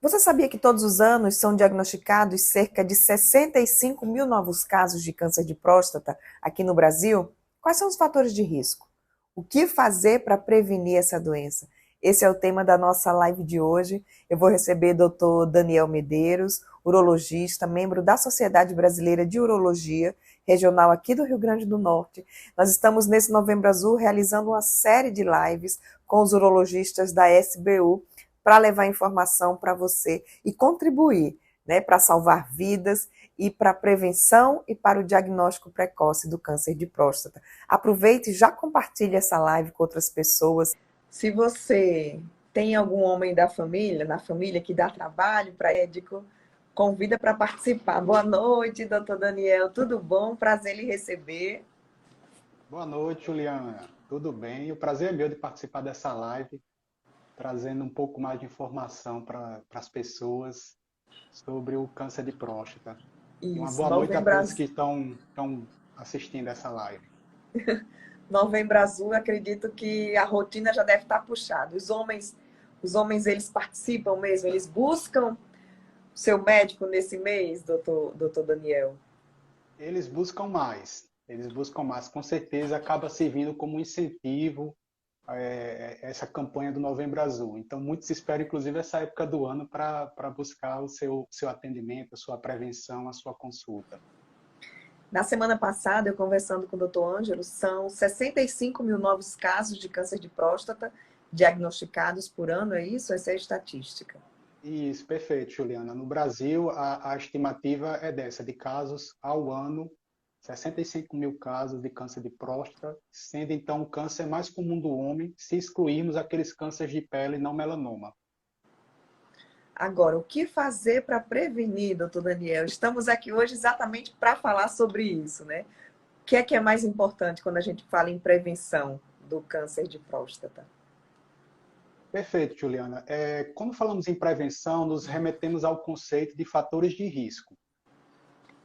Você sabia que todos os anos são diagnosticados cerca de 65 mil novos casos de câncer de próstata aqui no Brasil? Quais são os fatores de risco? O que fazer para prevenir essa doença? Esse é o tema da nossa live de hoje. Eu vou receber o Dr. Daniel Medeiros, urologista, membro da Sociedade Brasileira de Urologia, regional aqui do Rio Grande do Norte. Nós estamos nesse Novembro Azul realizando uma série de lives com os urologistas da SBU para levar informação para você e contribuir, né, para salvar vidas e para a prevenção e para o diagnóstico precoce do câncer de próstata. Aproveite e já compartilhe essa live com outras pessoas. Se você tem algum homem da família, na família que dá trabalho para médico, convida para participar. Boa noite, doutor Daniel. Tudo bom? Prazer lhe receber. Boa noite, Juliana. Tudo bem? O prazer é meu de participar dessa live, trazendo um pouco mais de informação para as pessoas sobre o câncer de próstata. E uma Isso, boa noite a Novembro todos que Azul. estão assistindo essa live. Novembro Azul, acredito que a rotina já deve estar puxada. Os homens eles participam mesmo, eles buscam seu médico nesse mês, doutor Daniel. Eles buscam mais, com certeza acaba servindo como um incentivo essa campanha do Novembro Azul. Então, muitos esperam, inclusive, essa época do ano para buscar o seu atendimento, a sua prevenção, a sua consulta. Na semana passada, eu conversando com o doutor Ângelo, são 65 mil novos casos de câncer de próstata diagnosticados por ano, é isso? Essa é a estatística. Isso, perfeito, Juliana. No Brasil, a estimativa é dessa, de casos ao ano, 65 mil casos de câncer de próstata, sendo então o câncer mais comum do homem, se excluirmos aqueles cânceres de pele não melanoma. Agora, o que fazer para prevenir, doutor Daniel? Estamos aqui hoje exatamente para falar sobre isso, né? O que é mais importante quando a gente fala em prevenção do câncer de próstata? Perfeito, Juliana. Quando falamos em prevenção, nos remetemos ao conceito de fatores de risco.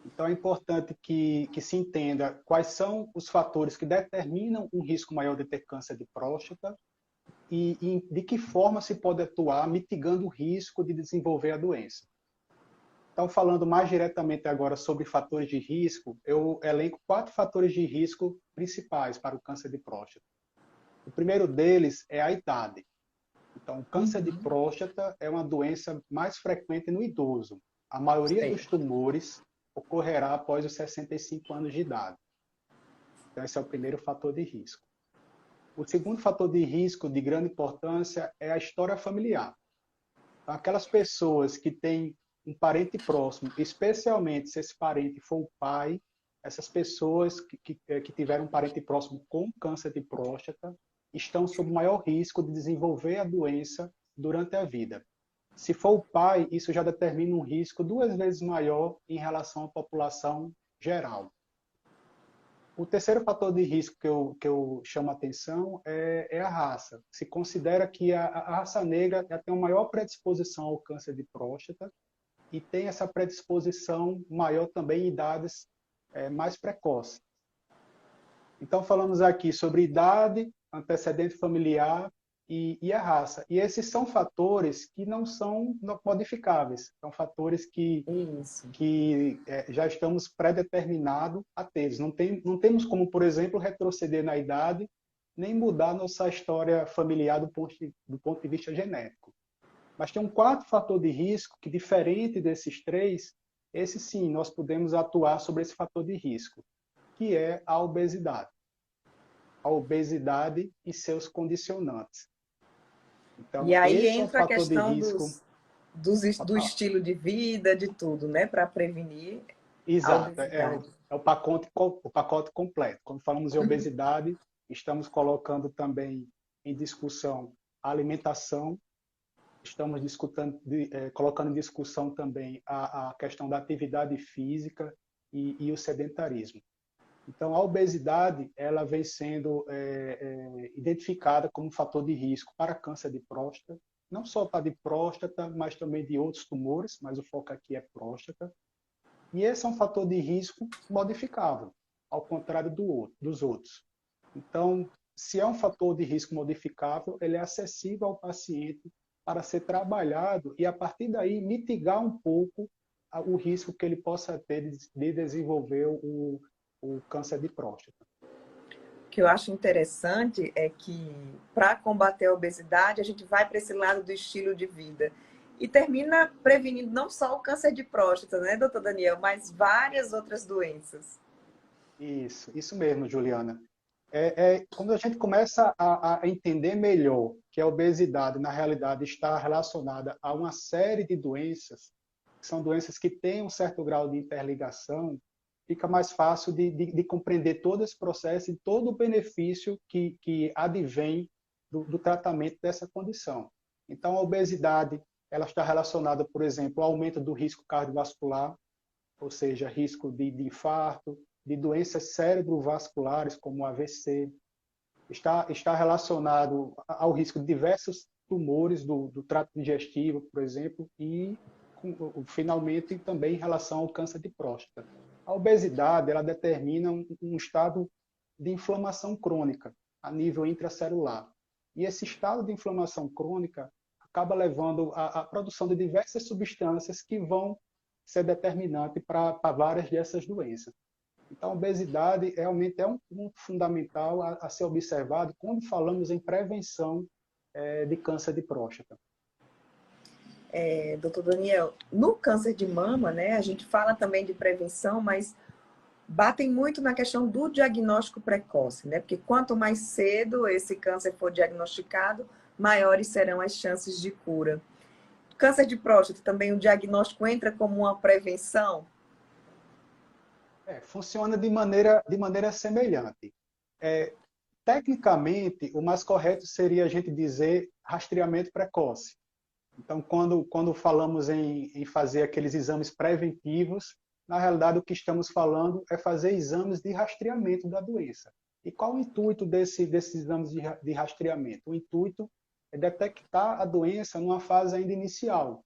Então, é importante que se entenda quais são os fatores que determinam um risco maior de ter câncer de próstata e de que forma se pode atuar mitigando o risco de desenvolver a doença. Então, falando mais diretamente agora sobre fatores de risco, eu elenco 4 fatores de risco principais para o câncer de próstata. O primeiro deles é a idade. Então, o câncer de próstata é uma doença mais frequente no idoso. A maioria dos Certo. tumores ocorrerá após os 65 anos de idade. Então, esse é o primeiro fator de risco. O segundo fator de risco de grande importância é a história familiar. Então, aquelas pessoas que têm um parente próximo, especialmente se esse parente for o pai, essas pessoas que tiveram um parente próximo com câncer de próstata estão sob maior risco de desenvolver a doença durante a vida. Se for o pai, isso já determina um risco 2 vezes maior em relação à população geral. O terceiro fator de risco que eu chamo a atenção é a raça. Se considera que a raça negra tem uma maior predisposição ao câncer de próstata e tem essa predisposição maior também em idades mais precoces. Então, falamos aqui sobre idade, antecedente familiar e a raça. E esses são fatores que não são modificáveis. São fatores Isso. que já estamos predeterminados a tê-los. Não temos como, por exemplo, retroceder na idade, nem mudar nossa história familiar do ponto de vista genético. Mas tem um quarto fator de risco que, diferente desses três, esse sim, nós podemos atuar sobre esse fator de risco, que é a obesidade. A obesidade e seus condicionantes. E Então, aí esse é um entra a fator de questão risco. Pode do falar. estilo de vida, de tudo, né? Para prevenir a Exato, obesidade. é o pacote completo. Quando falamos em obesidade, estamos colocando também em discussão a alimentação, estamos colocando em discussão também a questão da atividade física e o sedentarismo. Então, a obesidade ela vem sendo identificada como um fator de risco para câncer de próstata, não só para de próstata, mas também de outros tumores, mas o foco aqui é próstata. E esse é um fator de risco modificável, ao contrário dos outros. Então, se é um fator de risco modificável, ele é acessível ao paciente para ser trabalhado e, a partir daí, mitigar um pouco o risco que ele possa ter de desenvolver o câncer de próstata. O que eu acho interessante é que, para combater a obesidade, a gente vai para esse lado do estilo de vida. E termina prevenindo não só o câncer de próstata, né, doutor Daniel, mas várias outras doenças. Isso mesmo, Juliana. Quando a gente começa a entender melhor que a obesidade, na realidade, está relacionada a uma série de doenças, que são doenças que têm um certo grau de interligação, fica mais fácil de compreender todo esse processo e todo o benefício que advém do tratamento dessa condição. Então, a obesidade ela está relacionada, por exemplo, ao aumento do risco cardiovascular, ou seja, risco de infarto, de doenças cerebrovasculares, como o AVC, está relacionado ao risco de diversos tumores do trato digestivo, por exemplo, e, finalmente, também em relação ao câncer de próstata. A obesidade ela determina um estado de inflamação crônica a nível intracelular. E esse estado de inflamação crônica acaba levando à produção de diversas substâncias que vão ser determinante para várias dessas doenças. Então, a obesidade realmente é um ponto fundamental a ser observado quando falamos em prevenção de câncer de próstata. Doutor Daniel, no câncer de mama, né, a gente fala também de prevenção, mas batem muito na questão do diagnóstico precoce, né? Porque quanto mais cedo esse câncer for diagnosticado, maiores serão as chances de cura. Câncer de próstata, também o diagnóstico entra como uma prevenção? Funciona de maneira semelhante. Tecnicamente, o mais correto seria a gente dizer rastreamento precoce. Então, quando falamos em fazer aqueles exames preventivos, na realidade o que estamos falando é fazer exames de rastreamento da doença. E qual o intuito desses exames de rastreamento? O intuito é detectar a doença numa fase ainda inicial,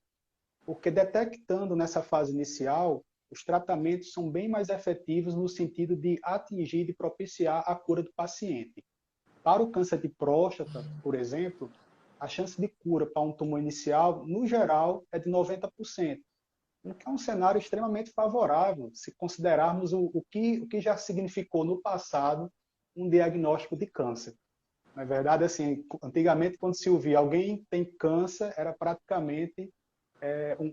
porque detectando nessa fase inicial, os tratamentos são bem mais efetivos no sentido de atingir e propiciar a cura do paciente. Para o câncer de próstata, por exemplo, a chance de cura para um tumor inicial, no geral, é de 90%, o que é um cenário extremamente favorável se considerarmos o que já significou no passado um diagnóstico de câncer. Na verdade, assim, antigamente, quando se ouvia alguém tem câncer, era praticamente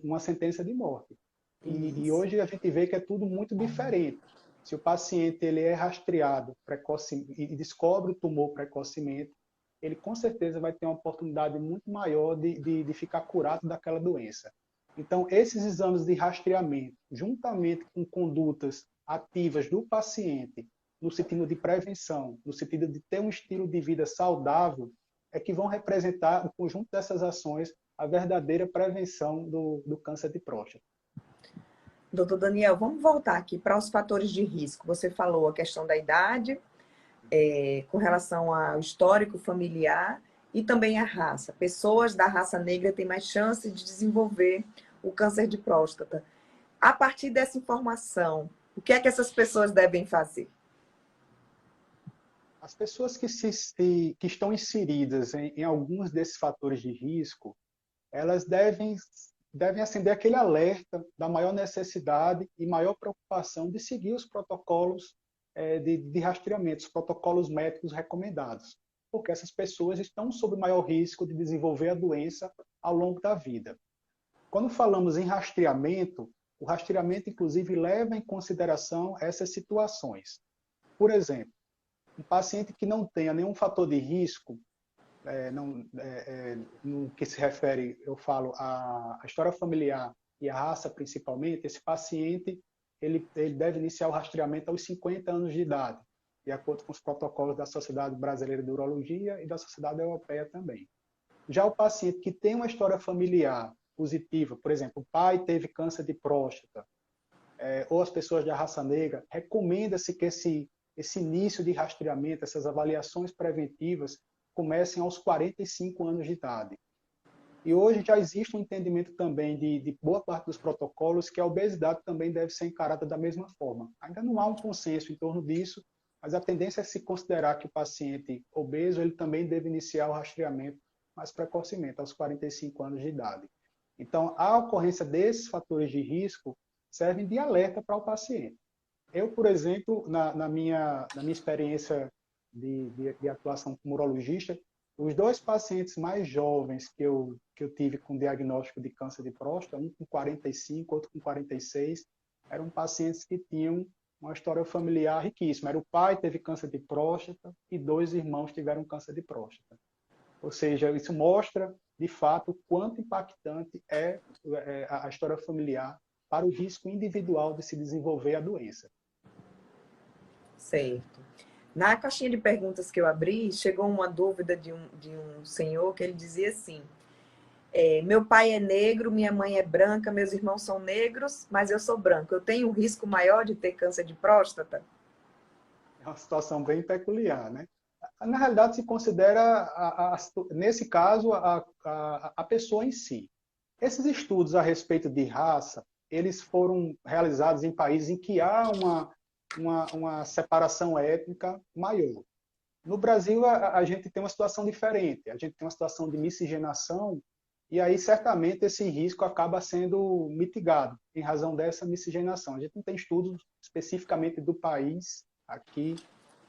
uma sentença de morte. E hoje a gente vê que é tudo muito diferente. Se o paciente ele é rastreado e descobre o tumor precocemente, ele com certeza vai ter uma oportunidade muito maior de ficar curado daquela doença. Então, esses exames de rastreamento, juntamente com condutas ativas do paciente, no sentido de prevenção, no sentido de ter um estilo de vida saudável, é que vão representar o conjunto dessas ações a verdadeira prevenção do câncer de próstata. Doutor Daniel, vamos voltar aqui para os fatores de risco. Você falou a questão da idade, com relação ao histórico familiar e também a raça. Pessoas da raça negra têm mais chance de desenvolver o câncer de próstata. A partir dessa informação, o que é que essas pessoas devem fazer? As pessoas que estão inseridas em alguns desses fatores de risco, elas devem acender aquele alerta da maior necessidade e maior preocupação de seguir os protocolos de rastreamento, os protocolos médicos recomendados, porque essas pessoas estão sob maior risco de desenvolver a doença ao longo da vida. Quando falamos em rastreamento, o rastreamento, inclusive, leva em consideração essas situações. Por exemplo, um paciente que não tenha nenhum fator de risco, no que se refere, eu falo, à história familiar e à raça principalmente, esse paciente ele deve iniciar o rastreamento aos 50 anos de idade, de acordo com os protocolos da Sociedade Brasileira de Urologia e da Sociedade Europeia também. Já o paciente que tem uma história familiar positiva, por exemplo, o pai teve câncer de próstata, ou as pessoas da raça negra, recomenda-se que esse início de rastreamento, essas avaliações preventivas, comecem aos 45 anos de idade. E hoje já existe um entendimento também de boa parte dos protocolos que a obesidade também deve ser encarada da mesma forma. Ainda não há um consenso em torno disso, mas a tendência é se considerar que o paciente obeso ele também deve iniciar o rastreamento mais precocemente, aos 45 anos de idade. Então, a ocorrência desses fatores de risco servem de alerta para o paciente. Eu, por exemplo, na minha experiência de atuação como urologista, os dois pacientes mais jovens que eu tive com diagnóstico de câncer de próstata, um com 45, outro com 46, eram pacientes que tinham uma história familiar riquíssima. Era o pai teve câncer de próstata e dois irmãos tiveram câncer de próstata. Ou seja, isso mostra, de fato, o quanto impactante é a história familiar para o risco individual de se desenvolver a doença. Certo. Na caixinha de perguntas que eu abri, chegou uma dúvida de um senhor que ele dizia assim: meu pai é negro, minha mãe é branca, meus irmãos são negros, mas eu sou branco. Eu tenho um risco maior de ter câncer de próstata? É uma situação bem peculiar, né? Na realidade, se considera, nesse caso, a pessoa em si. Esses estudos a respeito de raça, eles foram realizados em países em que há uma separação étnica maior. No Brasil, a gente tem uma situação diferente. A gente tem uma situação de miscigenação e aí, certamente, esse risco acaba sendo mitigado em razão dessa miscigenação. A gente não tem estudos especificamente do país aqui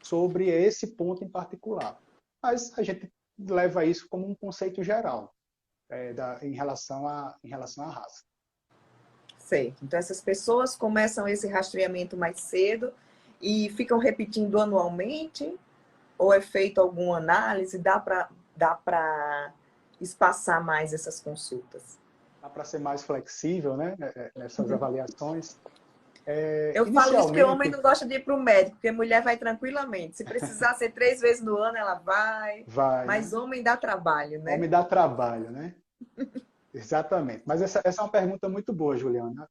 sobre esse ponto em particular. Mas a gente leva isso como um conceito geral em relação à raça. Certo. Então, essas pessoas começam esse rastreamento mais cedo e ficam repetindo anualmente? Ou é feito alguma análise? Dá para espaçar mais essas consultas? Dá para ser mais flexível, né, nessas avaliações. Eu falo isso porque o homem Inicialmente, não gosta de ir para o médico, porque a mulher vai tranquilamente. Se precisar ser 3 vezes no ano, ela vai. vai, Mas né? homem dá trabalho, né? Homem dá trabalho, né? Exatamente. Mas essa é uma pergunta muito boa, Juliana.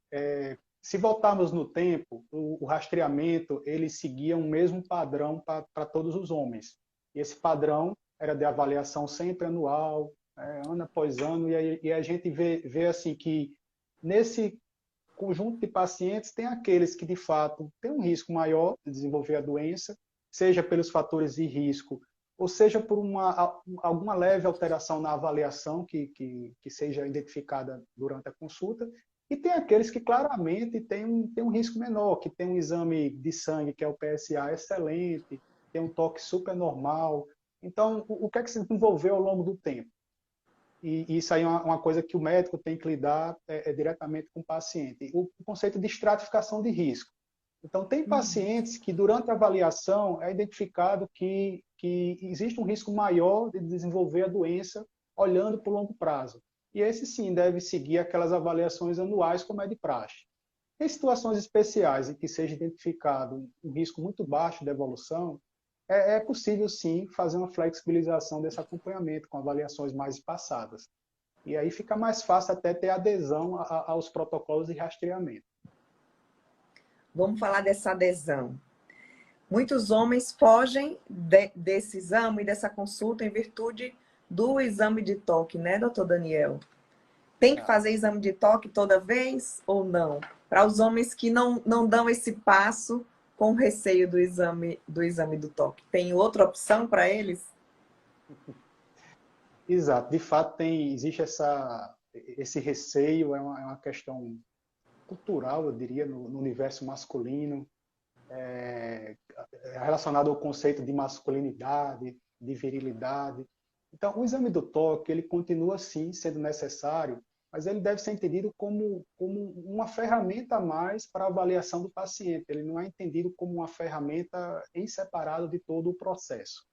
Se voltarmos no tempo, o rastreamento ele seguia um mesmo padrão para todos os homens. E esse padrão era de avaliação sempre anual, ano após ano, e a gente vê assim que nesse conjunto de pacientes tem aqueles que de fato têm um risco maior de desenvolver a doença, seja pelos fatores de risco ou seja por alguma leve alteração na avaliação que seja identificada durante a consulta, e tem aqueles que claramente têm um risco menor, que tem um exame de sangue, que é o PSA, excelente, tem um toque super normal. Então, o que é que se desenvolveu ao longo do tempo? E isso aí é uma coisa que o médico tem que lidar diretamente com o paciente. O conceito de estratificação de risco. Então, tem pacientes que, durante a avaliação, é identificado que existe um risco maior de desenvolver a doença olhando para o longo prazo. E esse, sim, deve seguir aquelas avaliações anuais, como é de praxe. Em situações especiais em que seja identificado um risco muito baixo de evolução, é possível, sim, fazer uma flexibilização desse acompanhamento com avaliações mais espaçadas. E aí fica mais fácil até ter adesão aos protocolos de rastreamento. Vamos falar dessa adesão. Muitos homens fogem desse exame, dessa consulta, em virtude do exame de toque, né, doutor Daniel? Tem que fazer exame de toque toda vez ou não? Para os homens que não dão esse passo com receio do exame do toque. Tem outra opção para eles? Exato. De fato, existe esse receio, é uma questão cultural, eu diria, no universo masculino, relacionado ao conceito de masculinidade, de virilidade. Então, o exame do toque, ele continua, sim, sendo necessário, mas ele deve ser entendido como uma ferramenta a mais para a avaliação do paciente. Ele não é entendido como uma ferramenta em separado de todo o processo.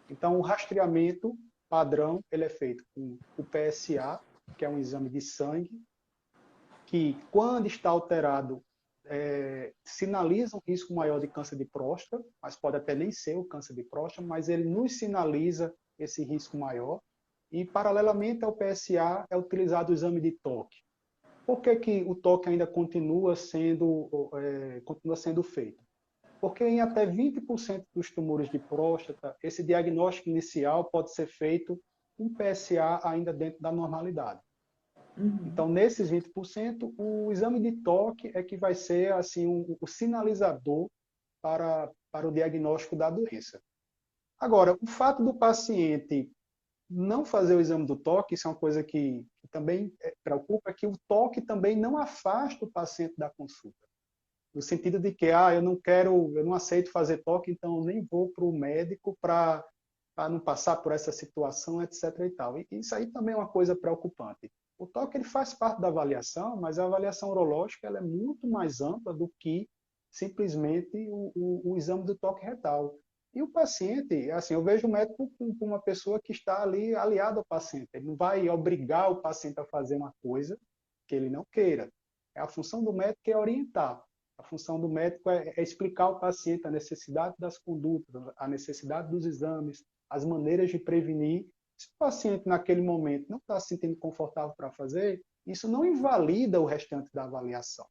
Então, o rastreamento padrão, ele é feito com o PSA, que é um exame de sangue, que, quando está alterado, sinaliza um risco maior de câncer de próstata, mas pode até nem ser o câncer de próstata, mas ele nos sinaliza esse risco maior. E, paralelamente ao PSA, é utilizado o exame de toque. Por que o toque ainda continua sendo feito? Porque em até 20% dos tumores de próstata, esse diagnóstico inicial pode ser feito com PSA ainda dentro da normalidade. Então, nesses 20%, o exame de toque é que vai ser assim o sinalizador para o diagnóstico da doença. Agora, o fato do paciente não fazer o exame do toque, isso é uma coisa que também preocupa, é que o toque também não afasta o paciente da consulta. No sentido de que, eu não aceito fazer toque, então eu nem vou para o médico para não passar por essa situação, etc. e tal. E isso aí também é uma coisa preocupante. O toque ele faz parte da avaliação, mas a avaliação urológica ela é muito mais ampla do que simplesmente o exame do toque retal. E o paciente, assim, eu vejo o médico como uma pessoa que está ali aliado ao paciente. Ele não vai obrigar o paciente a fazer uma coisa que ele não queira. A função do médico é orientar. A função do médico é explicar ao paciente a necessidade das condutas, a necessidade dos exames, as maneiras de prevenir. Se o paciente, naquele momento, não está se sentindo confortável para fazer, isso não invalida o restante da avaliação,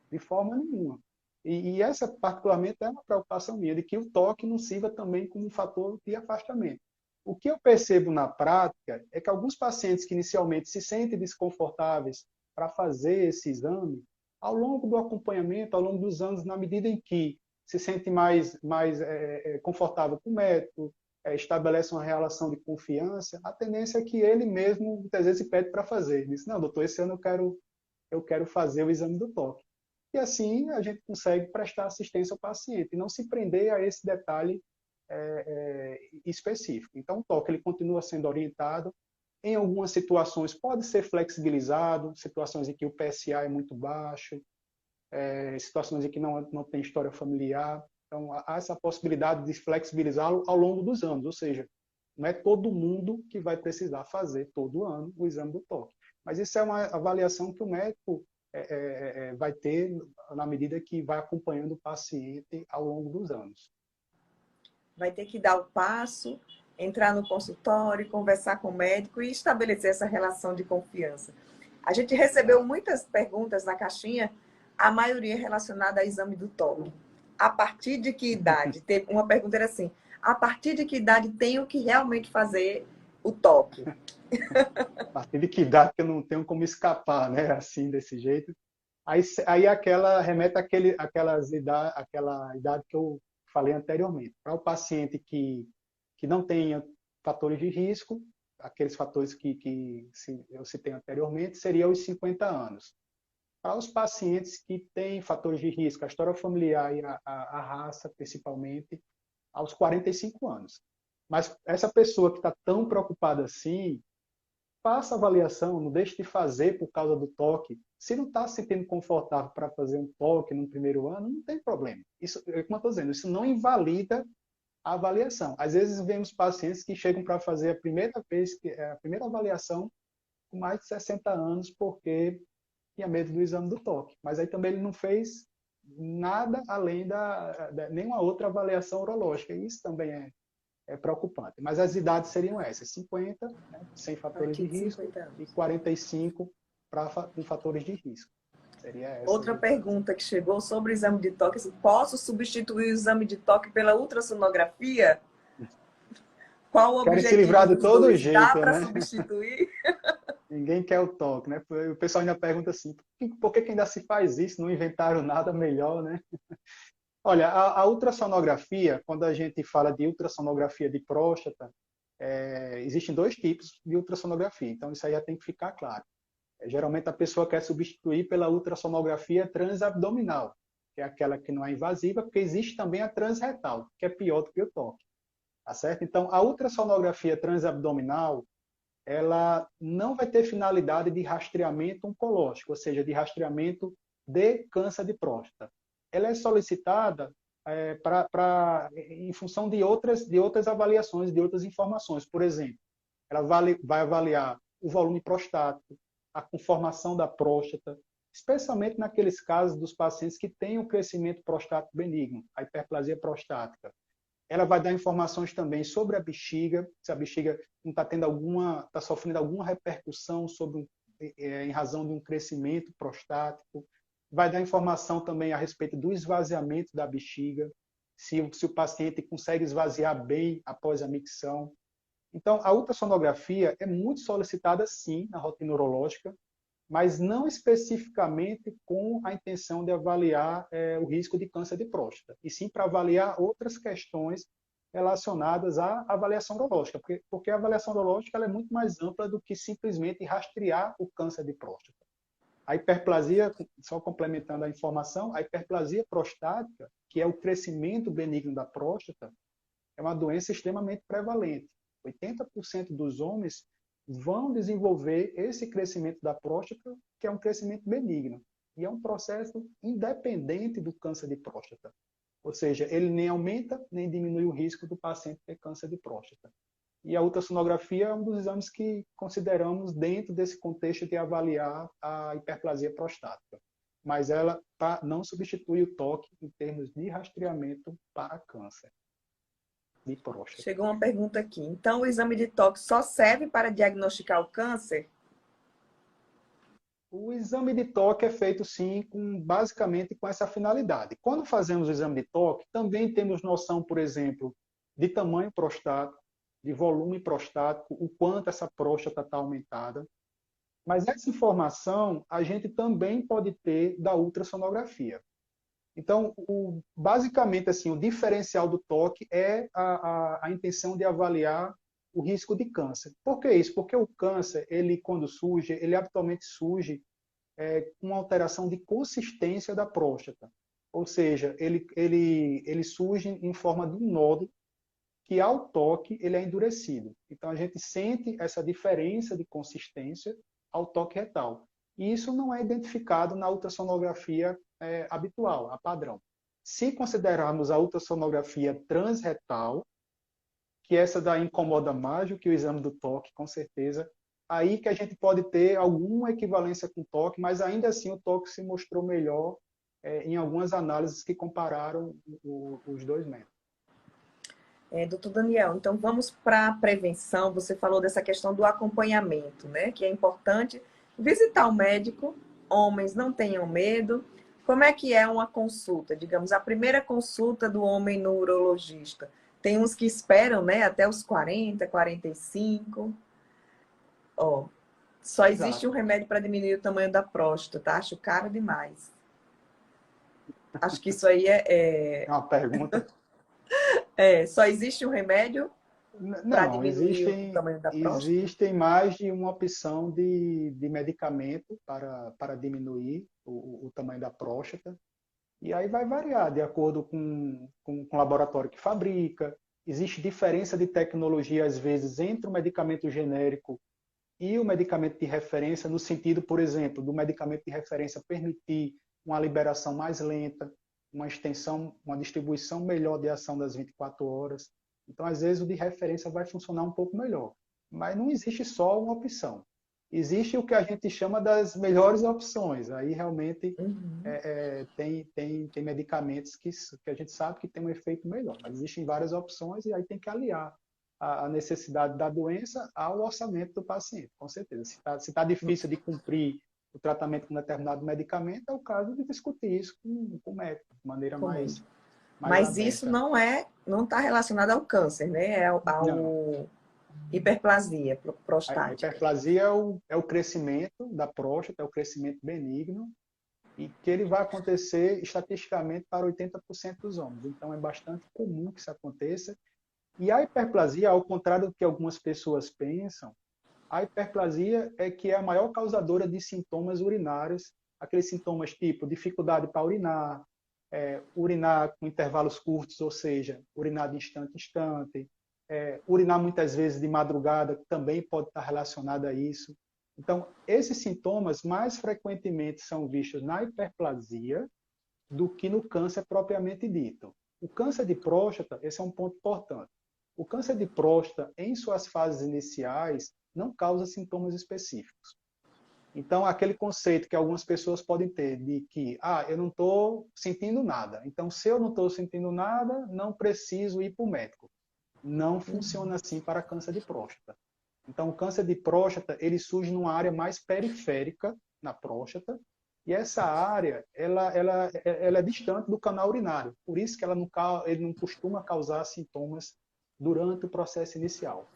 de forma nenhuma. E essa, particularmente, é uma preocupação minha, de que o toque não sirva também como um fator de afastamento. O que eu percebo na prática é que alguns pacientes que inicialmente se sentem desconfortáveis para fazer esse exame, ao longo do acompanhamento, ao longo dos anos, na medida em que se sente mais confortável com o médico, estabelece uma relação de confiança, a tendência é que ele mesmo, muitas vezes, pede para fazer. Ele diz, não, doutor, esse ano eu quero fazer o exame do toque. E assim a gente consegue prestar assistência ao paciente e não se prender a esse detalhe específico. Então, o toque ele continua sendo orientado. Em algumas situações pode ser flexibilizado, situações em que o PSA é muito baixo, situações em que não tem história familiar. Então, há essa possibilidade de flexibilizá-lo ao longo dos anos, ou seja, não é todo mundo que vai precisar fazer todo ano o exame do toque. Mas isso é uma avaliação que o médico vai ter na medida que vai acompanhando o paciente ao longo dos anos. Vai ter que dar o passo, entrar no consultório, conversar com o médico e estabelecer essa relação de confiança. A gente recebeu muitas perguntas na caixinha, a maioria relacionada ao exame do toque. A partir de que idade? Teve uma pergunta era assim: a partir de que idade tenho que realmente fazer o toque? A partir de que idade que eu não tenho como escapar, né? Assim, desse jeito. Aí aquela remete àquela idade que eu falei anteriormente. Para o paciente que não tenha fatores de risco, aqueles fatores que eu citei anteriormente, seria os 50 anos. Para os pacientes que têm fatores de risco, a história familiar e a raça, principalmente, aos 45 anos. Mas essa pessoa que está tão preocupada assim, faça a avaliação, não deixe de fazer por causa do toque. Se não está se sentindo confortável para fazer um toque no primeiro ano, não tem problema. Isso, como eu estou dizendo, isso não invalida a avaliação. Às vezes vemos pacientes que chegam para fazer a primeira avaliação com mais de 60 anos porque tinha medo do exame do toque. Mas aí também ele não fez nada além nenhuma outra avaliação urológica. E isso também é preocupante. Mas as idades seriam essas: 50, né, sem fatores de risco, e 45 com fatores de risco. Seria essa. Outra pergunta que chegou sobre o exame de toque: posso substituir o exame de toque pela ultrassonografia? Qual o objetivo? Querem se livrar de todo jeito, dá para né? substituir? Ninguém quer o toque, né? O pessoal ainda pergunta assim, por que ainda se faz isso? Não inventaram nada melhor, né? Olha, a ultrassonografia, quando a gente fala de ultrassonografia de próstata, existem dois tipos de ultrassonografia, então isso aí já tem que ficar claro. Geralmente a pessoa quer substituir pela ultrassonografia transabdominal, que é aquela que não é invasiva, porque existe também a transretal, que é pior do que o toque. Tá certo? Então, a ultrassonografia transabdominal, ela não vai ter finalidade de rastreamento oncológico, ou seja, de rastreamento de câncer de próstata. Ela é solicitada em função de outras avaliações, de outras informações. Por exemplo, ela vai avaliar o volume prostático, a conformação da próstata, especialmente naqueles casos dos pacientes que têm o crescimento prostático benigno, a hiperplasia prostática. Ela vai dar informações também sobre a bexiga, se a bexiga não está sofrendo alguma repercussão em razão de um crescimento prostático. Vai dar informação também a respeito do esvaziamento da bexiga, se o paciente consegue esvaziar bem após a micção. Então, a ultrassonografia é muito solicitada, sim, na rotina urológica, mas não especificamente com a intenção de avaliar o risco de câncer de próstata, e sim para avaliar outras questões relacionadas à avaliação urológica, porque a avaliação urológica ela é muito mais ampla do que simplesmente rastrear o câncer de próstata. A hiperplasia, só complementando a informação, a hiperplasia prostática, que é o crescimento benigno da próstata, é uma doença extremamente prevalente. 80% dos homens vão desenvolver esse crescimento da próstata, que é um crescimento benigno. E é um processo independente do câncer de próstata. Ou seja, ele nem aumenta, nem diminui o risco do paciente ter câncer de próstata. E a ultrassonografia é um dos exames que consideramos dentro desse contexto de avaliar a hiperplasia prostática. Mas ela não substitui o toque em termos de rastreamento para câncer de próstata. Chegou uma pergunta aqui. Então, o exame de toque só serve para diagnosticar o câncer? O exame de toque é feito, sim, basicamente com essa finalidade. Quando fazemos o exame de toque, também temos noção, por exemplo, de tamanho prostático, de volume prostático, o quanto essa próstata está aumentada. Mas essa informação a gente também pode ter da ultrassonografia. Então, basicamente, assim, o diferencial do toque é a intenção de avaliar o risco de câncer. Por que isso? Porque o câncer, ele quando surge, ele habitualmente surge com uma alteração de consistência da próstata. Ou seja, ele surge em forma de um nódulo que, ao toque, ele é endurecido. Então, a gente sente essa diferença de consistência ao toque retal. E isso não é identificado na ultrassonografia habitual, a padrão. Se considerarmos a ultrassonografia transretal, que essa daí incomoda mais do que o exame do toque, com certeza, aí que a gente pode ter alguma equivalência com o toque, mas ainda assim o toque se mostrou melhor em algumas análises que compararam os dois métodos. Doutor Daniel, então vamos para a prevenção. Você falou dessa questão do acompanhamento, né? Que é importante visitar o médico, homens não tenham medo. Como é que é uma consulta? Digamos, a primeira consulta do homem no urologista. Tem uns que esperam, né, até os 40, 45. Ó, só existe um remédio para diminuir o tamanho da próstata. Acho caro demais. Acho que isso aí É uma pergunta. Só existe um remédio para Não, diminuir o tamanho da próstata? existem mais de uma opção de medicamento para diminuir o tamanho da próstata. E aí vai variar de acordo com o laboratório que fabrica. Existe diferença de tecnologia, às vezes, entre o medicamento genérico e o medicamento de referência, no sentido, por exemplo, do medicamento de referência permitir uma liberação mais lenta, uma extensão, uma distribuição melhor de ação das 24 horas. Então, às vezes, o de referência vai funcionar um pouco melhor. Mas não existe só uma opção. Existe o que a gente chama das melhores opções. Aí, realmente, tem medicamentos que a gente sabe que tem um efeito melhor. Mas existem várias opções e aí tem que aliar a necessidade da doença ao orçamento do paciente, com certeza. Se tá difícil de cumprir o tratamento com determinado medicamento, é o caso de discutir isso com o médico, de maneira mais Mas aberta. isso não está relacionado ao câncer, né? É ao hiperplasia prostática. A hiperplasia é o crescimento da próstata, é o crescimento benigno, e que ele vai acontecer estatisticamente para 80% dos homens. Então, é bastante comum que isso aconteça. E a hiperplasia, ao contrário do que algumas pessoas pensam, a hiperplasia é que é a maior causadora de sintomas urinários, aqueles sintomas tipo dificuldade para urinar, urinar com intervalos curtos, ou seja, urinar de instante em instante, urinar muitas vezes de madrugada, que também pode estar relacionado a isso. Então, esses sintomas mais frequentemente são vistos na hiperplasia do que no câncer propriamente dito. O câncer de próstata, esse é um ponto importante. O câncer de próstata, em suas fases iniciais, não causa sintomas específicos. Então, aquele conceito que algumas pessoas podem ter de que, eu não estou sentindo nada. Então, se eu não estou sentindo nada, não preciso ir para o médico. Não funciona assim para câncer de próstata. Então, o câncer de próstata, ele surge numa área mais periférica na próstata, e essa área, ela é distante do canal urinário. Por isso que ele não costuma causar sintomas durante o processo inicial.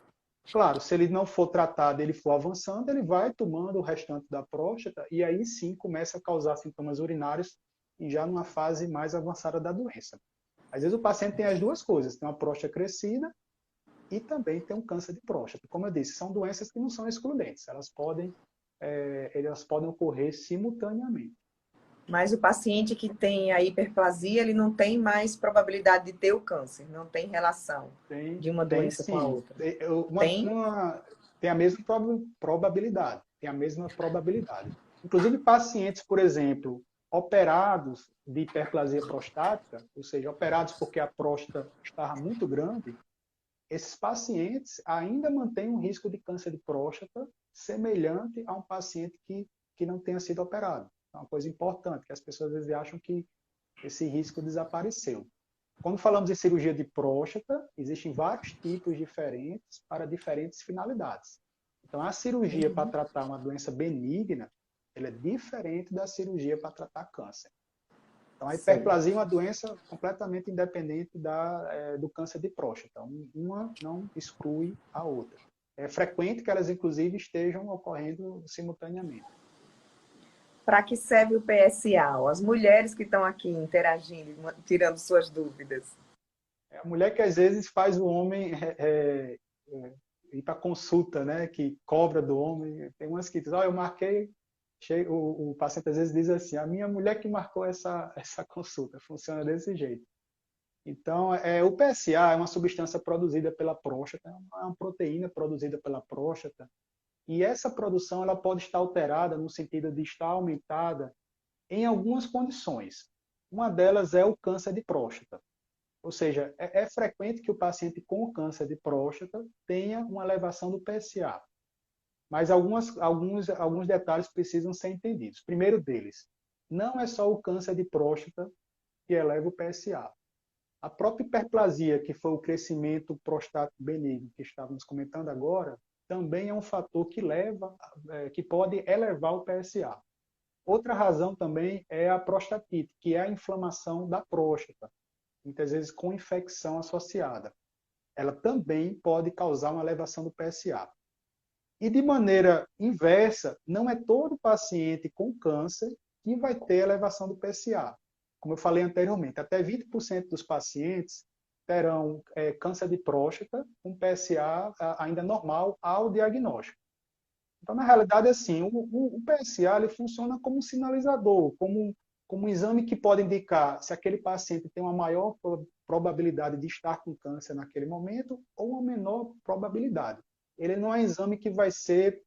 Claro, se ele não for tratado, ele for avançando, ele vai tomando o restante da próstata e aí sim começa a causar sintomas urinários e já numa fase mais avançada da doença. Às vezes o paciente tem as duas coisas, tem uma próstata crescida e também tem um câncer de próstata. Como eu disse, são doenças que não são excludentes, elas podem ocorrer simultaneamente. Mas o paciente que tem a hiperplasia, ele não tem mais probabilidade de ter o câncer, não tem relação de uma Tem doença com a sim. outra. Tem? Tem a mesma probabilidade. Tem a mesma probabilidade. Inclusive, pacientes, por exemplo, operados de hiperplasia prostática, ou seja, operados porque a próstata estava muito grande, esses pacientes ainda mantêm um risco de câncer de próstata semelhante a um paciente que não tenha sido operado. É uma coisa importante, que as pessoas às vezes acham que esse risco desapareceu. Quando falamos em cirurgia de próstata, existem vários tipos diferentes para diferentes finalidades. Então, a cirurgia para tratar uma doença benigna, ela é diferente da cirurgia para tratar câncer. Então, a hiperplasia é uma doença completamente independente do câncer de próstata. Uma não exclui a outra. É frequente que elas, inclusive, estejam ocorrendo simultaneamente. Para que serve o PSA? As mulheres que estão aqui interagindo, tirando suas dúvidas. É a mulher que, às vezes, faz o homem ir para consulta, né? Que cobra do homem. Tem umas que dizem, eu marquei. O paciente, às vezes, diz assim, a minha mulher que marcou essa consulta. Funciona desse jeito. Então, o PSA é uma substância produzida pela próstata, é uma proteína produzida pela próstata, e essa produção ela pode estar alterada no sentido de estar aumentada em algumas condições. Uma delas é o câncer de próstata. Ou seja, é frequente que o paciente com câncer de próstata tenha uma elevação do PSA. Mas alguns detalhes precisam ser entendidos. Primeiro deles, não é só o câncer de próstata que eleva o PSA. A própria hiperplasia, que foi o crescimento prostático benigno que estávamos comentando agora, também é um fator que pode elevar o PSA. Outra razão também é a prostatite, que é a inflamação da próstata, muitas vezes com infecção associada. Ela também pode causar uma elevação do PSA. E de maneira inversa, não é todo paciente com câncer que vai ter elevação do PSA. Como eu falei anteriormente, até 20% dos pacientes terão câncer de próstata com PSA ainda normal ao diagnóstico. Então, na realidade, assim, o PSA ele funciona como um sinalizador, como um exame que pode indicar se aquele paciente tem uma maior probabilidade de estar com câncer naquele momento ou uma menor probabilidade. Ele não é um exame que vai ser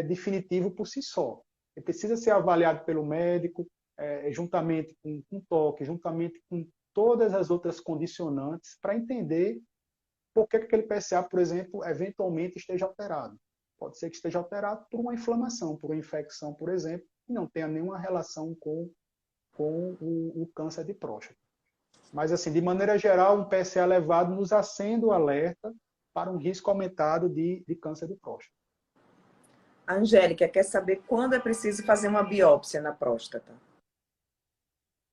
definitivo por si só. Ele precisa ser avaliado pelo médico, juntamente com toque, juntamente com todas as outras condicionantes, para entender por que aquele PSA, por exemplo, eventualmente esteja alterado. Pode ser que esteja alterado por uma inflamação, por uma infecção, por exemplo, e não tenha nenhuma relação com o câncer de próstata. Mas, assim, de maneira geral, um PSA elevado nos acende o alerta para um risco aumentado de câncer de próstata. A Angélica quer saber quando é preciso fazer uma biópsia na próstata.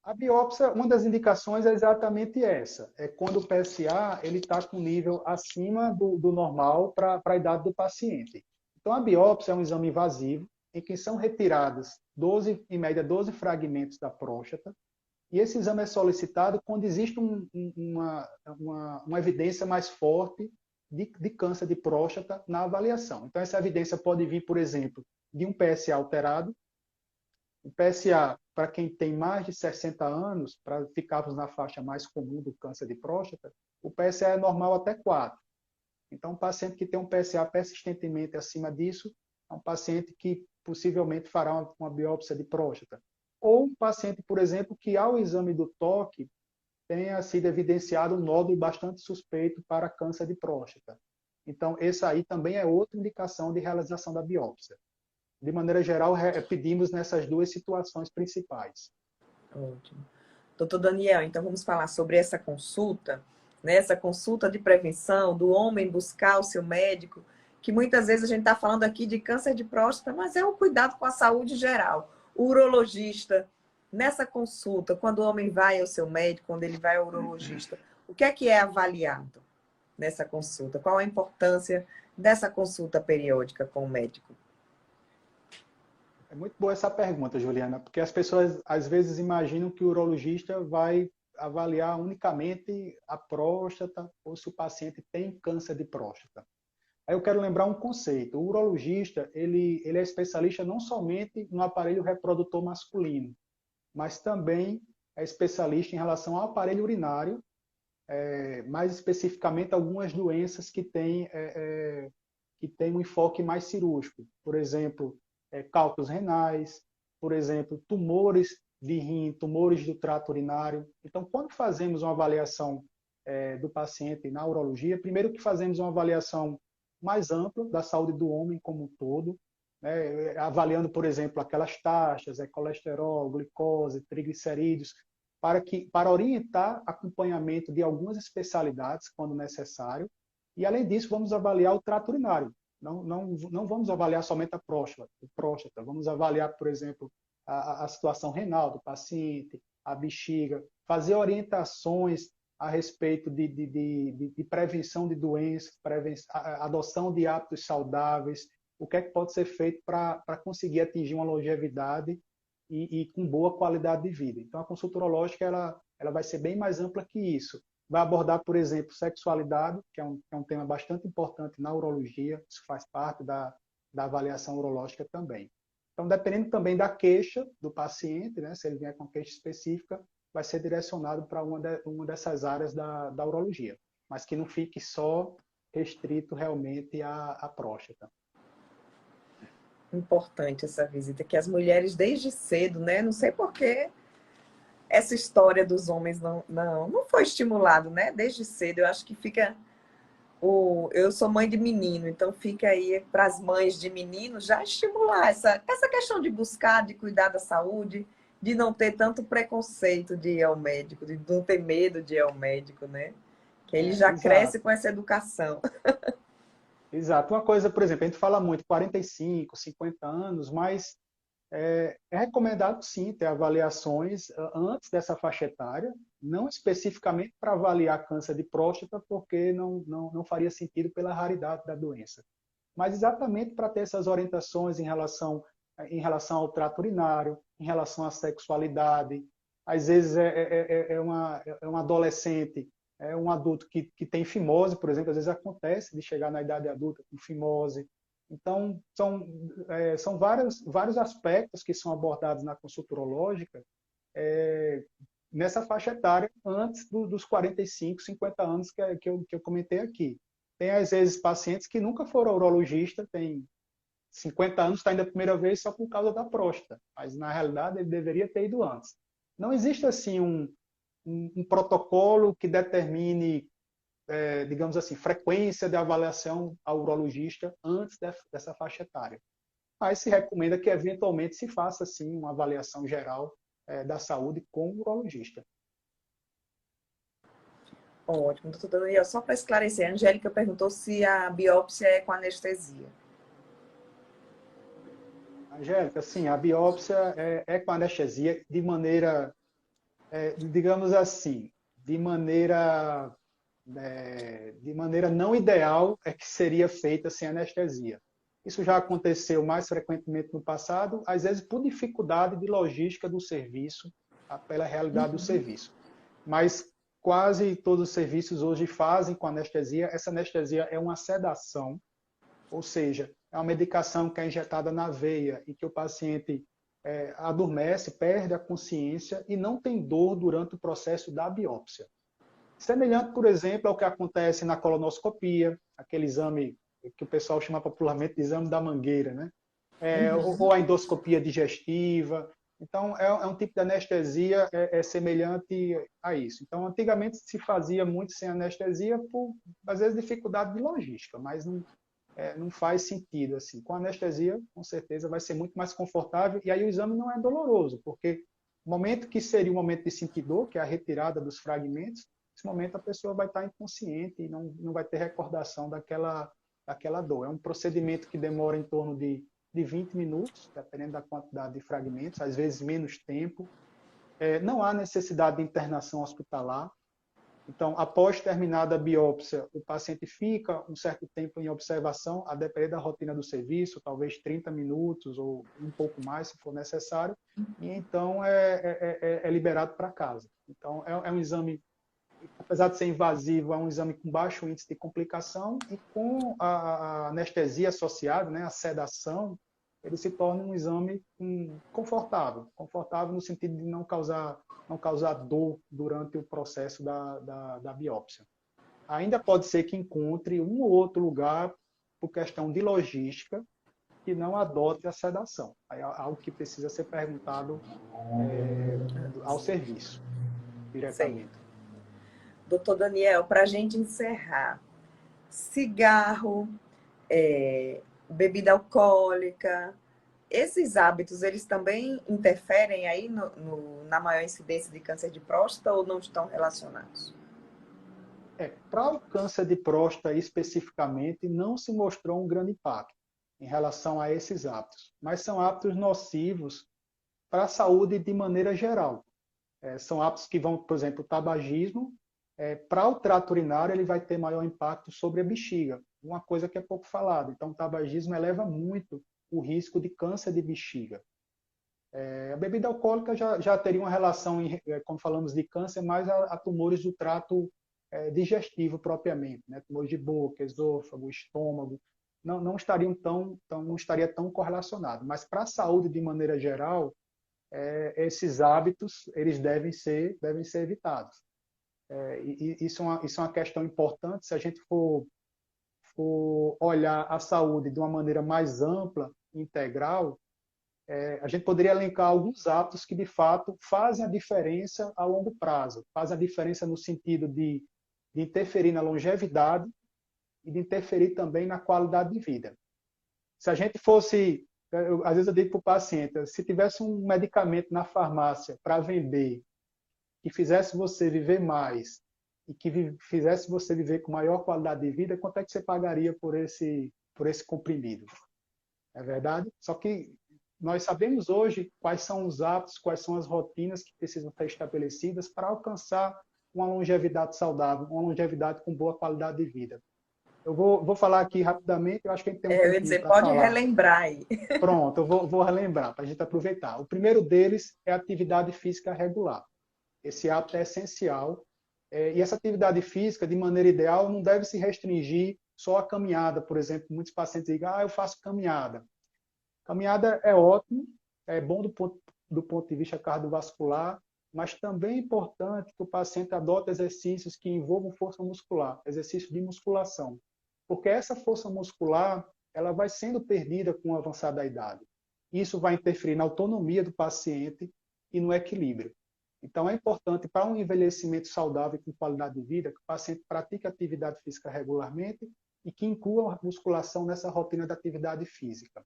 A biópsia, uma das indicações é exatamente essa. É quando o PSA está com nível acima do normal para a idade do paciente. Então, a biópsia é um exame invasivo em que são retiradas em média 12 fragmentos da próstata. E esse exame é solicitado quando existe uma evidência mais forte de câncer de próstata na avaliação. Então, essa evidência pode vir, por exemplo, de um PSA alterado. O PSA, para quem tem mais de 60 anos, para ficarmos na faixa mais comum do câncer de próstata, o PSA é normal até 4. Então, um paciente que tem um PSA persistentemente acima disso, é um paciente que possivelmente fará uma biópsia de próstata. Ou um paciente, por exemplo, que ao exame do toque tenha sido evidenciado um nódulo bastante suspeito para câncer de próstata. Então, essa aí também é outra indicação de realização da biópsia. De maneira geral, pedimos nessas duas situações principais. Ótimo. Doutor Daniel, então vamos falar sobre essa consulta, né? Essa consulta de prevenção do homem buscar o seu médico, que muitas vezes a gente está falando aqui de câncer de próstata, mas é um cuidado com a saúde geral. O urologista, nessa consulta, quando o homem vai ao seu médico, quando ele vai ao urologista, o que é avaliado nessa consulta? Qual a importância dessa consulta periódica com o médico? É muito boa essa pergunta, Juliana, porque as pessoas às vezes imaginam que o urologista vai avaliar unicamente a próstata ou se o paciente tem câncer de próstata. Aí eu quero lembrar um conceito. O urologista, ele é especialista não somente no aparelho reprodutor masculino, mas também é especialista em relação ao aparelho urinário, mais especificamente algumas doenças que têm um enfoque mais cirúrgico. Por exemplo, cálculos renais, por exemplo, tumores de rim, tumores do trato urinário. Então, quando fazemos uma avaliação do paciente na urologia, primeiro que fazemos uma avaliação mais ampla da saúde do homem como um todo, né, avaliando, por exemplo, aquelas taxas, colesterol, glicose, triglicerídeos, para orientar acompanhamento de algumas especialidades, quando necessário. E, além disso, vamos avaliar o trato urinário. Não vamos avaliar somente a próstata. Vamos avaliar, por exemplo, a situação renal do paciente, a bexiga, fazer orientações a respeito de prevenção de doenças, adoção de hábitos saudáveis, o que é que pode ser feito para conseguir atingir uma longevidade e com boa qualidade de vida. Então, a consulta urológica ela vai ser bem mais ampla que isso. Vai abordar, por exemplo, sexualidade, que é um tema bastante importante na urologia, isso faz parte da avaliação urológica também. Então, dependendo também da queixa do paciente, né, se ele vier com queixa específica, vai ser direcionado para uma dessas áreas da urologia, mas que não fique só restrito realmente à próstata. Importante essa visita, que as mulheres desde cedo, né? Não sei por que essa história dos homens não foi estimulado, né? Desde cedo, eu acho que fica eu sou mãe de menino, então fica aí para as mães de menino já estimular essa questão de buscar, de cuidar da saúde, de não ter tanto preconceito de ir ao médico, de não ter medo de ir ao médico, né? Que ele já cresce Exato. com essa educação. Exato. Uma coisa, por exemplo, a gente fala muito 45, 50 anos, mas é recomendado sim ter avaliações antes dessa faixa etária, não especificamente para avaliar câncer de próstata, porque não faria sentido pela raridade da doença, mas exatamente para ter essas orientações em relação ao trato urinário, em relação à sexualidade. Às vezes um adolescente, um adulto que tem fimose, por exemplo, às vezes acontece de chegar na idade adulta com fimose. Então, são vários aspectos que são abordados na consulta urológica nessa faixa etária antes dos 45, 50 anos que eu comentei aqui. Tem, às vezes, pacientes que nunca foram ao urologista, tem 50 anos, está indo a primeira vez só por causa da próstata, mas, na realidade, ele deveria ter ido antes. Não existe, assim, um protocolo que determine digamos assim, frequência de avaliação ao urologista antes dessa faixa etária. Mas se recomenda que, eventualmente, se faça, sim, uma avaliação geral da saúde com o urologista. Ótimo, doutor Daniel. Só para esclarecer, a Angélica perguntou se a biópsia é com anestesia. Angélica, sim, a biópsia é com anestesia de maneira, digamos assim, de maneira não ideal é que seria feita sem anestesia. Isso já aconteceu mais frequentemente no passado, às vezes por dificuldade de logística do serviço, pela realidade do serviço. Mas quase todos os serviços hoje fazem com anestesia. Essa anestesia é uma sedação, ou seja, é uma medicação que é injetada na veia e que o paciente adormece, perde a consciência e não tem dor durante o processo da biópsia. Semelhante, por exemplo, ao que acontece na colonoscopia, aquele exame que o pessoal chama popularmente de exame da mangueira, né? Ou a endoscopia digestiva. Então, é um tipo de anestesia semelhante a isso. Então, antigamente se fazia muito sem anestesia por, às vezes, dificuldade de logística, mas não faz sentido. Assim. Com anestesia, com certeza, vai ser muito mais confortável e aí o exame não é doloroso, porque o momento que seria o momento de sentir dor, que é a retirada dos fragmentos, nesse momento a pessoa vai estar inconsciente e não vai ter recordação daquela dor. É um procedimento que demora em torno de 20 minutos, dependendo da quantidade de fragmentos, às vezes menos tempo. Não há necessidade de internação hospitalar. Então, após terminada a biópsia, o paciente fica um certo tempo em observação, a depender da rotina do serviço, talvez 30 minutos ou um pouco mais, se for necessário. E então é é liberado para casa. Então, é um exame, apesar de ser invasivo, é um exame com baixo índice de complicação e com a anestesia associada, né, a sedação, ele se torna um exame confortável no sentido de não causar dor durante o processo da biópsia. Ainda pode ser que encontre um ou outro lugar, por questão de logística, que não adote a sedação. É algo que precisa ser perguntado ao serviço, Sei. diretamente. Doutor Daniel, para a gente encerrar, cigarro, bebida alcoólica, esses hábitos, eles também interferem aí na maior incidência de câncer de próstata ou não estão relacionados? Para o câncer de próstata especificamente, não se mostrou um grande impacto em relação a esses hábitos, mas são hábitos nocivos para a saúde de maneira geral. São hábitos que vão, por exemplo, o tabagismo, para o trato urinário, ele vai ter maior impacto sobre a bexiga, uma coisa que é pouco falada. Então, o tabagismo eleva muito o risco de câncer de bexiga. A bebida alcoólica já teria uma relação, como falamos de câncer, mais a tumores do trato digestivo propriamente, né? Tumores de boca, esôfago, estômago, não estaria tão correlacionado. Mas para a saúde de maneira geral, esses hábitos eles devem ser evitados. Isso é uma questão importante. Se a gente for olhar a saúde de uma maneira mais ampla, integral, a gente poderia elencar alguns hábitos que, de fato, fazem a diferença a longo prazo. Fazem a diferença no sentido de interferir na longevidade e de interferir também na qualidade de vida. Se a gente fosse, às vezes eu digo para o paciente, se tivesse um medicamento na farmácia para vender que fizesse você viver mais e que fizesse você viver com maior qualidade de vida, quanto é que você pagaria por esse comprimido? É verdade? Só que nós sabemos hoje quais são os hábitos, quais são as rotinas que precisam ser estabelecidas para alcançar uma longevidade saudável, uma longevidade com boa qualidade de vida. Eu vou falar aqui rapidamente, eu acho que a gente tem um Eu ia tempinho dizer, para pode falar. relembrar aí. Pronto, eu vou relembrar para a gente aproveitar. O primeiro deles é a atividade física regular. Esse hábito é essencial. E essa atividade física, de maneira ideal, não deve se restringir só à caminhada. Por exemplo, muitos pacientes dizem, eu faço caminhada. Caminhada é ótimo, é bom do ponto de vista cardiovascular, mas também é importante que o paciente adote exercícios que envolvam força muscular, exercícios de musculação. Porque essa força muscular ela vai sendo perdida com o avançar da idade. Isso vai interferir na autonomia do paciente e no equilíbrio. Então, é importante, para um envelhecimento saudável e com qualidade de vida, que o paciente pratique atividade física regularmente e que inclua a musculação nessa rotina da atividade física.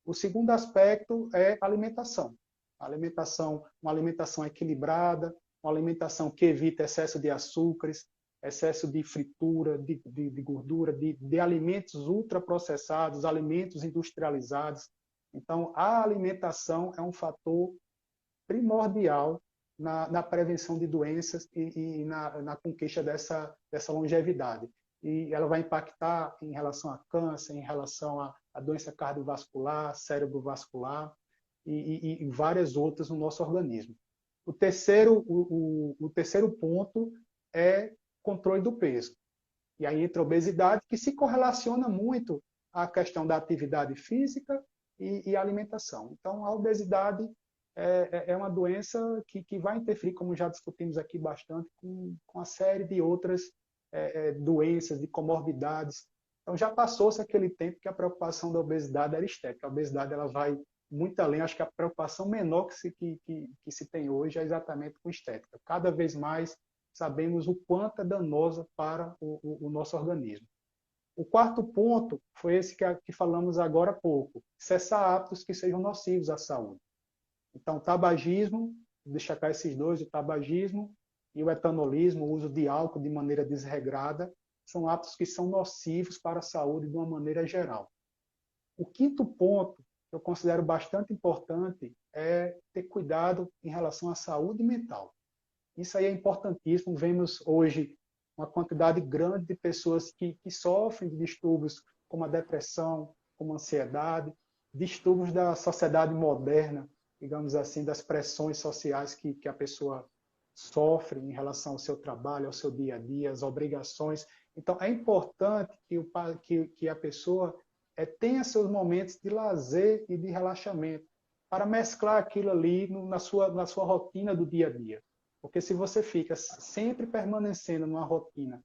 O segundo aspecto é a alimentação. Uma alimentação equilibrada, uma alimentação que evita excesso de açúcares, excesso de fritura, de gordura, de alimentos ultraprocessados, alimentos industrializados. Então, a alimentação é um fator primordial na prevenção de doenças e na conquista dessa longevidade. E ela vai impactar em relação a câncer, em relação a doença cardiovascular, cérebrovascular e várias outras no nosso organismo. O terceiro ponto é controle do peso. E aí entra a obesidade, que se correlaciona muito à questão da atividade física e alimentação. Então, a obesidade é uma doença que vai interferir, como já discutimos aqui bastante, com a série de outras doenças, de comorbidades. Então, já passou-se aquele tempo que a preocupação da obesidade era estética. A obesidade ela vai muito além. Acho que a preocupação menor que se tem hoje é exatamente com estética. Cada vez mais sabemos o quanto é danosa para o nosso organismo. O quarto ponto foi esse que falamos agora há pouco. Cessar hábitos que sejam nocivos à saúde. Então, tabagismo, destacar esses dois, o tabagismo e o etanolismo, o uso de álcool de maneira desregrada, são hábitos que são nocivos para a saúde de uma maneira geral. O quinto ponto, que eu considero bastante importante, é ter cuidado em relação à saúde mental. Isso aí é importantíssimo. Vemos hoje uma quantidade grande de pessoas que sofrem de distúrbios como a depressão, como a ansiedade, distúrbios da sociedade moderna, digamos assim, das pressões sociais que a pessoa sofre em relação ao seu trabalho, ao seu dia a dia, às obrigações. Então, é importante que a pessoa tenha seus momentos de lazer e de relaxamento, para mesclar aquilo ali na sua rotina do dia a dia. Porque se você fica sempre permanecendo numa rotina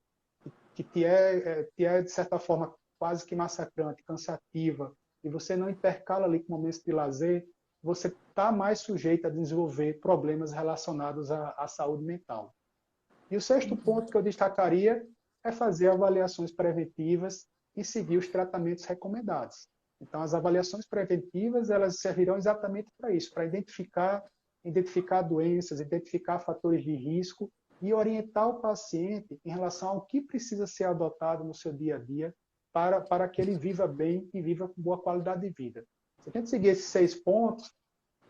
que te é, de certa forma, quase que massacrante, cansativa, e você não intercala ali com momentos de lazer, você está mais sujeito a desenvolver problemas relacionados à saúde mental. E o sexto ponto que eu destacaria é fazer avaliações preventivas e seguir os tratamentos recomendados. Então, as avaliações preventivas, elas servirão exatamente para isso, para identificar doenças, identificar fatores de risco e orientar o paciente em relação ao que precisa ser adotado no seu dia a dia para que ele viva bem e viva com boa qualidade de vida. Se a gente seguir esses 6 pontos,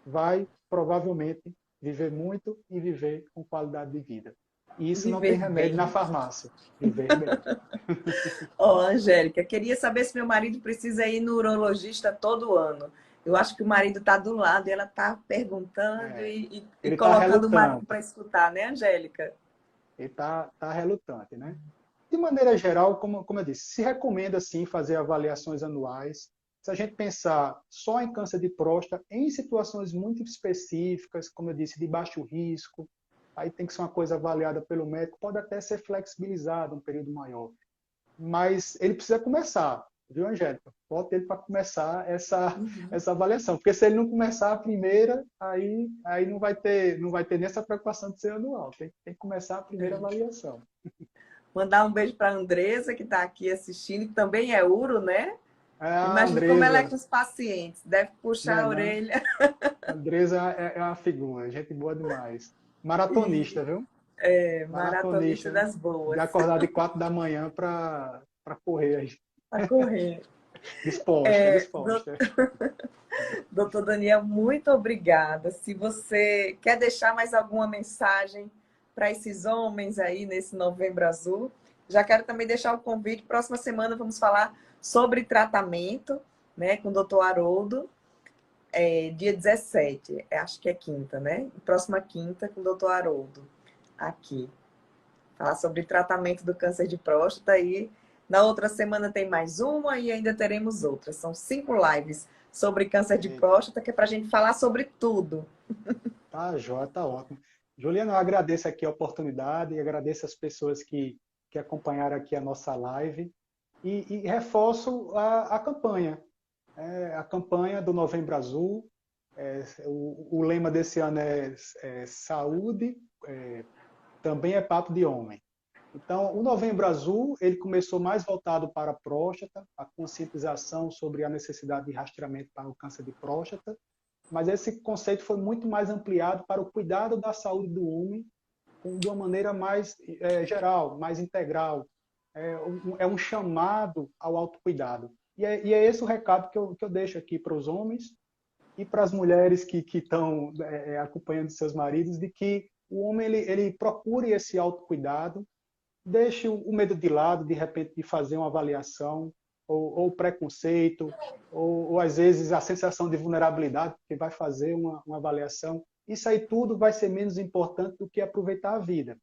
vai provavelmente viver muito e viver com qualidade de vida. E isso não tem Viver remédio na bem. farmácia. Viver bem. Ó, Angélica, queria saber se meu marido precisa ir no urologista todo ano. Eu acho que o marido está do lado e ela está perguntando É, e ele está colocando o marido relutante. para escutar, né, Angélica? Ele tá relutante, né? De maneira geral, como eu disse, se recomenda sim fazer avaliações anuais. Se a gente pensar só em câncer de próstata, em situações muito específicas, como eu disse, de baixo risco, aí tem que ser uma coisa avaliada pelo médico, pode até ser flexibilizado um período maior. Mas ele precisa começar, viu, Angélica? Bota ele para começar essa avaliação, porque se ele não começar a primeira, aí não vai ter nessa preocupação de ser anual. Tem que começar a primeira avaliação. Mandar um beijo para a Andresa, que está aqui assistindo, que também é uro, né? A Imagina como ela é com Andresa, os pacientes, deve puxar né, a não? orelha. A Andresa é uma figura, gente boa demais. Maratonista, viu? É, maratonista Maratonista, das de boas, acordar de 4 da manhã para correr aí. para correr. Disposta, disposta. Doutor Daniel, muito obrigada. Se você quer deixar mais alguma mensagem para esses homens aí nesse Novembro Azul, já quero também deixar o convite. Próxima semana vamos falar sobre tratamento, né, com o doutor Haroldo, dia 17, acho que é quinta, né? Próxima quinta com o doutor Haroldo, aqui. Falar sobre tratamento do câncer de próstata e na outra semana tem mais uma e ainda teremos outras. São 5 lives sobre câncer de Eita, próstata, que é para a gente falar sobre tudo. tá jóia, tá ótimo. Juliana, eu agradeço aqui a oportunidade e agradeço as pessoas que acompanharam aqui a nossa live e reforço a campanha. A campanha do Novembro Azul. O lema desse ano é Saúde, também é papo de homem. Então, o Novembro Azul, ele começou mais voltado para a próstata, a conscientização sobre a necessidade de rastreamento para o câncer de próstata, mas esse conceito foi muito mais ampliado para o cuidado da saúde do homem de uma maneira mais geral, mais integral. É um chamado ao autocuidado. E é esse o recado que eu deixo aqui para os homens e para as mulheres que estão acompanhando seus maridos, de que o homem ele procure esse autocuidado, deixe o medo de lado, de repente, de fazer uma avaliação, ou preconceito, ou às vezes a sensação de vulnerabilidade, porque vai fazer uma avaliação. Isso aí tudo vai ser menos importante do que aproveitar a vida,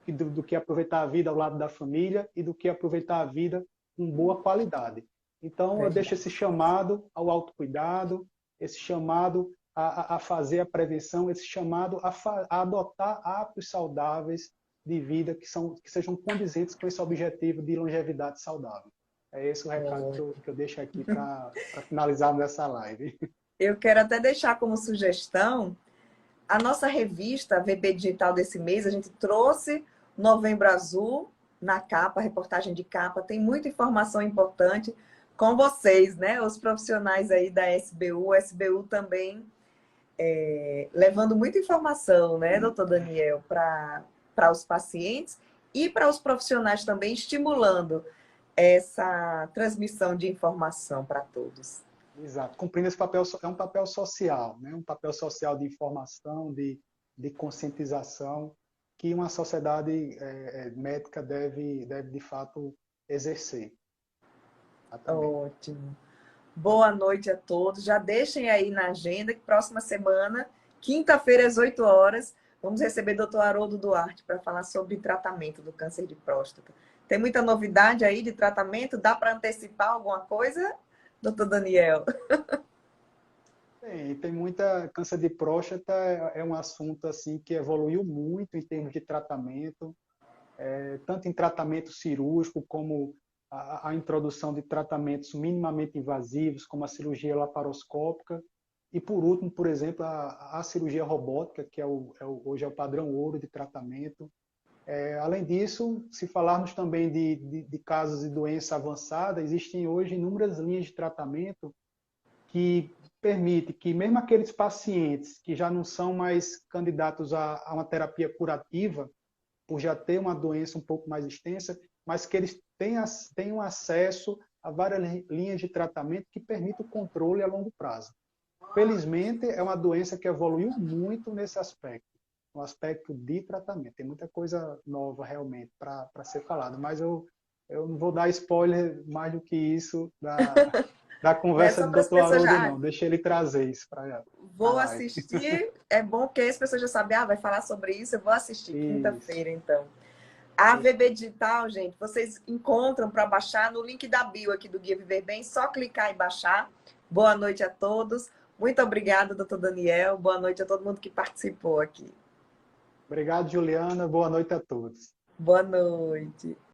do que aproveitar a vida ao lado da família e do que aproveitar a vida com boa qualidade. Então, eu deixo esse chamado ao autocuidado, esse chamado a fazer a prevenção, esse chamado a adotar hábitos saudáveis de vida que sejam condizentes com esse objetivo de longevidade saudável. É esse o recado que eu deixo aqui para finalizar nessa live. Eu quero até deixar como sugestão a nossa revista VB Digital desse mês. A gente trouxe Novembro Azul na capa, reportagem de capa. Tem muita informação importante com vocês, né? Os profissionais aí da SBU. A SBU também levando muita informação, né, doutor Daniel, para os pacientes e para os profissionais também, estimulando essa transmissão de informação para todos. Exato. Cumprindo esse papel, é um papel social, né? Um papel social de informação, de conscientização, que uma sociedade médica deve, de fato, exercer. Exatamente. Ótimo. Boa noite a todos. Já deixem aí na agenda que próxima semana, quinta-feira às 8 horas, vamos receber o Dr. Haroldo Duarte para falar sobre tratamento do câncer de próstata. Tem muita novidade aí de tratamento? Dá para antecipar alguma coisa, doutor Daniel? Tem muita câncer de próstata é um assunto assim que evoluiu muito em termos de tratamento, tanto em tratamento cirúrgico como a introdução de tratamentos minimamente invasivos, como a cirurgia laparoscópica e por último, por exemplo, a cirurgia robótica, que hoje é o padrão ouro de tratamento. Além disso, se falarmos também de casos de doença avançada, existem hoje inúmeras linhas de tratamento que permite que mesmo aqueles pacientes que já não são mais candidatos a uma terapia curativa, por já ter uma doença um pouco mais extensa, mas que eles tenham acesso a várias linhas de tratamento que permitam o controle a longo prazo. Felizmente, é uma doença que evoluiu muito nesse aspecto, no aspecto de tratamento. Tem muita coisa nova realmente para ser falado, mas eu não vou dar spoiler mais do que isso da Né? conversa Só do para as Dr. pessoas Haroldo, já, não. Deixa ele trazer isso para a vou live. assistir. É bom que as pessoas já sabem, vai falar sobre isso, eu vou assistir Isso. quinta-feira, então. A VB Perfeito. Digital, gente, vocês encontram para baixar no link da bio aqui do Guia Viver Bem, só clicar e baixar. Boa noite a todos. Muito obrigada, doutor Daniel. Boa noite a todo mundo que participou aqui. Obrigado, Juliana. Boa noite a todos. Boa noite.